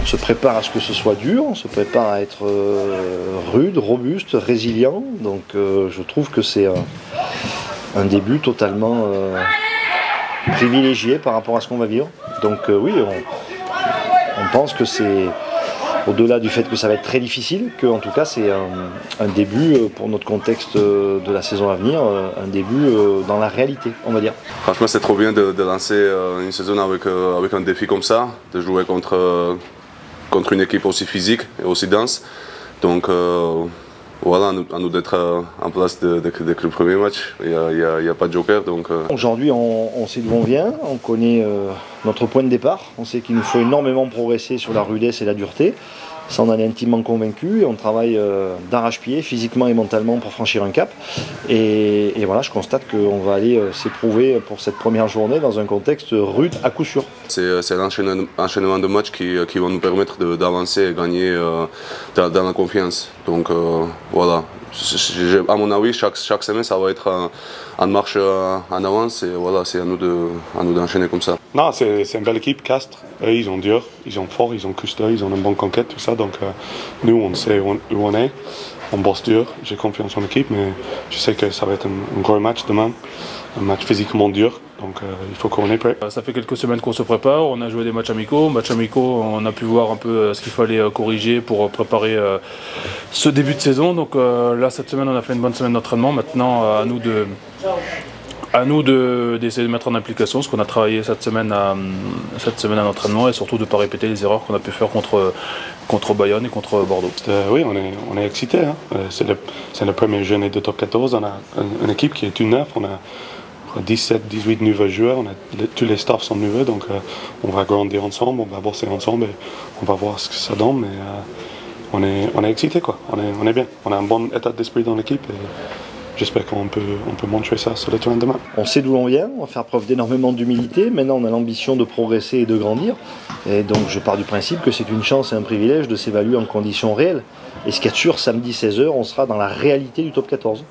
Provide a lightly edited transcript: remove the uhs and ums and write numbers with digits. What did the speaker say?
On se prépare à ce que ce soit dur, on se prépare à être rude, robuste, résilient. Donc je trouve que c'est un début totalement privilégié par rapport à ce qu'on va vivre. Donc oui, on pense que c'est, au-delà du fait que ça va être très difficile, qu'en tout cas c'est un début pour notre contexte de la saison à venir, un début dans la réalité, on va dire. Franchement, c'est trop bien de lancer une saison avec un défi comme ça, de jouer contre une équipe aussi physique et aussi dense. Donc voilà, à nous d'être en place dès le premier match. Il n'y a pas de joker. Aujourd'hui, on sait d'où on vient, on connaît notre point de départ, on sait qu'il nous faut énormément progresser sur la rudesse et la dureté. Ça, on en est intimement convaincu et on travaille d'arrache-pied, physiquement et mentalement, pour franchir un cap. Et voilà, je constate qu'on va aller s'éprouver pour cette première journée dans un contexte rude à coup sûr. C'est un enchaînement de matchs qui vont nous permettre d'avancer et gagner dans la confiance. Donc voilà, à mon avis, chaque semaine, ça va être en marche en avance et voilà, c'est à nous d'enchaîner comme ça. Non, c'est une belle équipe, Castres. Eux, ils ont dur, ils ont fort, ils ont Custer, ils ont une bonne conquête, tout ça. Donc nous, on sait où on est. On bosse dur, j'ai confiance en l'équipe, mais je sais que ça va être un gros match demain. Un match physiquement dur, donc il faut qu'on est prêt. Ça fait quelques semaines qu'on se prépare, on a joué des matchs amicaux. On a pu voir un peu ce qu'il fallait corriger pour préparer ce début de saison. Donc là, cette semaine, on a fait une bonne semaine d'entraînement. Maintenant, à nous d'essayer de mettre en application ce qu'on a travaillé cette semaine à l'entraînement et surtout de ne pas répéter les erreurs qu'on a pu faire contre Bayonne et contre Bordeaux. Oui, on est excités. Hein. C'est le premier journée de top 14. On a une équipe qui est toute neuve. On a 17, 18 nouveaux joueurs. Tous les staffs sont nouveaux. Donc on va grandir ensemble, on va bosser ensemble et on va voir ce que ça donne. Mais on est excités, quoi. On est bien. On a un bon état d'esprit dans l'équipe. J'espère qu'on peut montrer ça sur le terrain demain. On sait d'où l'on vient, on va faire preuve d'énormément d'humilité. Maintenant, on a l'ambition de progresser et de grandir. Et donc, je pars du principe que c'est une chance et un privilège de s'évaluer en conditions réelles. Et ce qu'il y a de sûr, samedi 16h, on sera dans la réalité du top 14.